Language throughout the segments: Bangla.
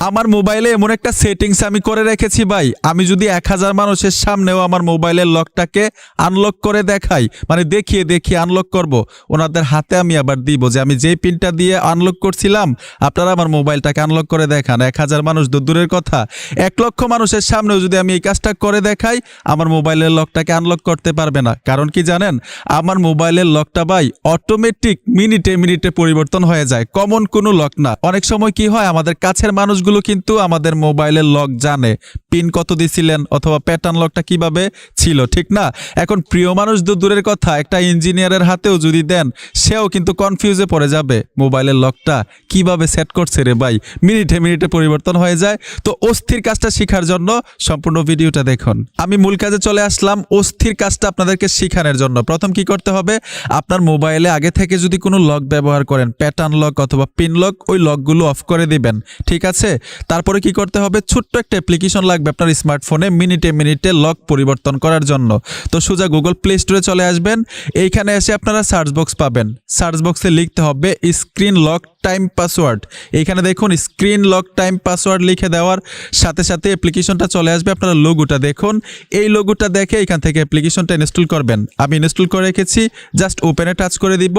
আমার মোবাইলে এমন একটা সেটিংস আমি করে রেখেছি ভাই, আমি যদি 1000 মানুষের সামনেও আমার মোবাইলের লকটাকে আনলক করে দেখাই, মানে দেখিয়ে দেখিয়ে আনলক করব, ওনাদের হাতে আমি আবার দিব যে আমি যেই পিনটা দিয়ে আনলক করছিলাম আপনারা আমার মোবাইলটাকে আনলক করে দেখান। 1000 মানুষ দূরের কথা, 1 লক্ষ মানুষের সামনেও যদি আমি এই কাজটা করে দেখাই আমার মোবাইলের লকটাকে আনলক করতে পারবে না। কারণ কি জানেন, আমার মোবাইলের লকটা ভাই অটোমেটিক মিনিটে মিনিটে পরিবর্তন হয়ে যায়, কমন কোনো লক না। অনেক সময় কি হয়, আমাদের কাছের মানুষগুলো কিন্তু আমাদের মোবাইলের লক জানে, পিন কত দিছিলেন অথবা প্যাটার্ন লকটা কিভাবে ছিল, ঠিক না? এখন প্রিয় মানুষ দূরের কথা, একটা ইঞ্জিনিয়ারের হাতেও যদি দেন সেও কিন্তু কনফিউজে পড়ে যাবে মোবাইলের লকটা কিভাবে সেট করছে রে ভাই, মিনিটে মিনিটে পরিবর্তন হয়ে যায়। তো অস্থির কাজটা শেখার জন্য সম্পূর্ণ ভিডিওটা দেখুন। আমি মূল কাজে চলে আসলাম, অস্থির কাজটা আপনাদেরকে শেখানোর জন্য। প্রথম কি করতে হবে, আপনার মোবাইলে আগে থেকে যদি কোনো লক ব্যবহার করেন, প্যাটার্ন লক অথবা পিন লক, ওই লকগুলো অফ করে দিবেন, ঠিক আছে? তারপরে কি করতে হবে, ছোট্ট একটা অ্যাপ্লিকেশন লাগবে আপনার স্মার্টফোনে মিনিটে মিনিটে লক পরিবর্তন করার জন্য। তো সোজা গুগল প্লে স্টোরে চলে আসবেন, এইখানে এসে আপনারা সার্চ বক্স পাবেন, সার্চ বক্সে লিখতে হবে স্ক্রিন লক টাইম পাসওয়ার্ড। এইখানে দেখুন স্ক্রিন লক টাইম পাসওয়ার্ড লিখে দেওয়ার সাথে সাথে অ্যাপ্লিকেশনটা চলে আসবে। আপনারা লোগোটা দেখুন, এই লোগোটা দেখে এখান থেকে অ্যাপ্লিকেশনটা ইনস্টল করবেন। আমি ইনস্টল করে রেখেছি, জাস্ট ওপেনে টাচ করে দিব।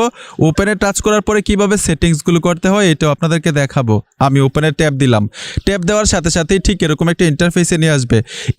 ওপেনে টাচ করার পরে কিভাবে সেটিংসগুলো করতে হয় এটাও আপনাদেরকে দেখাবো। আমি ওপেনে ট্যাপ দিলাম, ট্যাপ দেওয়ার সাথে সাথেই ঠিক এরকম একটা ইন্টারফেসে নিয়ে আসবে।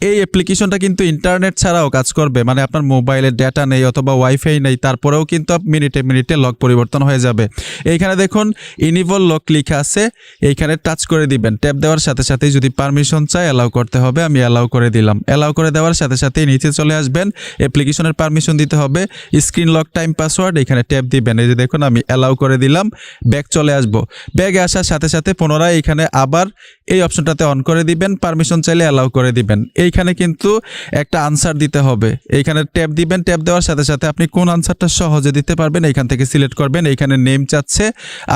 এই অ্যাপ্লিকেশনটা কিন্তু ইন্টারনেট ছাড়াও কাজ করবে, মানে আপনার মোবাইলে ডেটা নেই অথবা ওয়াইফাই নেই, তারপরেও কিন্তু মিনিটে মিনিটে লক পরিবর্তন হয়ে যাবে। এইখানে দেখুন ইনেবল লক লেখা আছে, এইখানে টাচ করে দিবেন। ট্যাপ দেওয়ার সাথে সাথেই যদি পারমিশন চাই অ্যালাউ করতে হবে, আমি অ্যালাউ করে দিলাম। অ্যালাউ করে দেওয়ার সাথে সাথেই নিচে চলে আসবেন, অ্যাপ্লিকেশনের পারমিশন দিতে হবে, স্ক্রিন লক টাইম পাসওয়ার্ড, এখানে ট্যাপ দিবেন। এই যে দেখুন আমি অ্যালাউ করে দিলাম, ব্যাক চলে আসবো। ব্যাগে আসার সাথে সাথে পুনরায় এখানে আবার এই অপশনটাতে অন করে দিবেন, পারমিশন চাইলে অ্যালাউ করে দিবেন। এইখানে কিন্তু একটা আনসার দিতে হবে, এইখানে ট্যাপ দিবেন। ট্যাপ দেওয়ার সাথে সাথে আপনি কোন আনসারটা সহজে দিতে পারবেন এইখান থেকে সিলেক্ট করবেন। এইখানে নেম চাচ্ছে,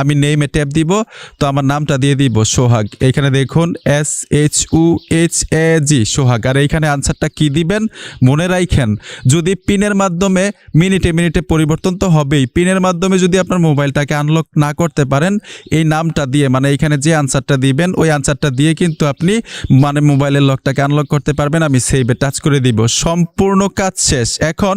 আমি নেমে ট্যাপ দিব, তো আমার নামটা দিয়ে দিব সোহাগ। এইখানে দেখুন SHUHAG সোহাগ। আর এইখানে আনসারটা কি দিবেন মনে রাখেন, যদি পিনের মাধ্যমে মিনিটে মিনিটে পরিবর্তন তো হবেই, পিনের মাধ্যমে যদি আপনার মোবাইলটাকে আনলক না করতে পারেন, এই নামটা দিয়ে মানে এইখানে যে আনসারটা দিবেন ওই আনসারটা দিয়ে কিন্তু আপনি মানে মোবাইলের লকটাকে আনলক করতে পারবেন। আমি সেভে টাচ করে দিব, সম্পূর্ণ কাজ শেষ। এখন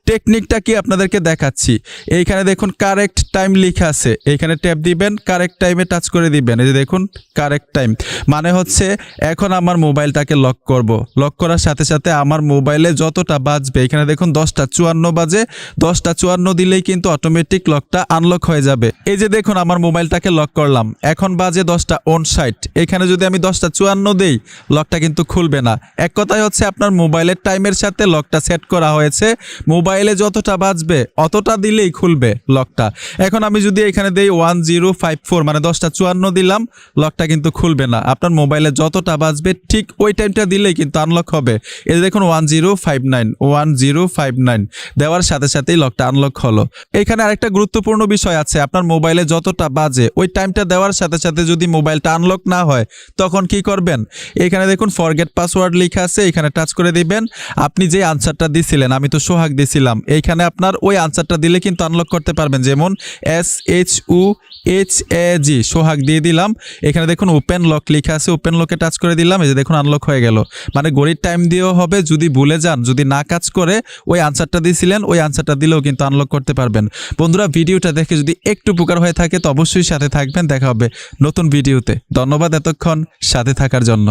টেকনিকটা কি আপনাদেরকে দেখাচ্ছি। এইখানে দেখুন কারেক্ট টাইম লেখা আছে, এইখানে ট্যাপ দিবেন, কারেক্ট টাইমে টাচ করে দিবেন। এই যে দেখুন কারেক্ট টাইম, মানে হচ্ছে এখন আমার মোবাইলটাকে লক করব। লক করার সাথে সাথে আমার মোবাইলে যতটা বাজবে, এখানে দেখুন 10:54 বাজে, 10:54 দিলেই কিন্তু অটোমেটিক লকটা আনলক হয়ে যাবে। এই যে দেখুন আমার মোবাইলটাকে লক করলাম, এখন বাজে 10:59। এখানে যদি আমি 10:54 দেই লকটা কিন্তু খুলবে না। এক কথায় হচ্ছে আপনার মোবাইলের টাইমের সাথে লকটা সেট করা হয়েছে, মোবাইলে যতটা বাজবে অতটা দিলেই খুলবে লকটা। এখন আমি যদি এখানে দেই 1054 মানে 10:54 দিলাম, লকটা কিন্তু খুলবে না। আপনার মোবাইলে যতটা বাজবে ঠিক ওই টাইমটা দিলেই কিন্তু আনলক হবে। এই যে দেখুন 1059 দেওয়ার সাথে সাথেই লকটা আনলক হলো। এখানে আরেকটা গুরুত্বপূর্ণ বিষয় আছে, আপনার মোবাইলে যতটা বাজে ওই টাইমটা দেওয়ার সাথে সাথে যদি মোবাইলটা আনলক না হয় তখন কি করবেন, এখানে দেখুন ফরগেট পাসওয়ার্ড লেখা আছে, এখানে টাচ করে দিবেন। আপনি যে আনসারটা দিছিলেন, আমি তো সোহাগ দিছিলাম, এইখানে আপনার ওই আনসারটা দিলে কিন্তু আনলক করতে পারবেন। যেমন SHUHAG সোহাগ দিয়ে দিলাম। এখানে দেখুন ওপেন লক লেখা আছে, ওপেন লকে টাচ করে দিলাম। এই যে দেখুন আনলক হয়ে গেল। মানে ঘড়ির টাইম দিয়েও হবে, যদি ভুলে যান, যদি না কাজ করে ওই আনসারটা দিয়েছিলেন ওই আনসারটা দিলেও কিন্তু আনলক করতে পারবেন। বন্ধুরা ভিডিওটা দেখে যদি একটু উপকার হয়ে থাকে তো অবশ্যই সাথে থাকবেন। দেখা হবে নতুন ভিডিওতে। ধন্যবাদ এতক্ষণ সাথে থাকার জন্য।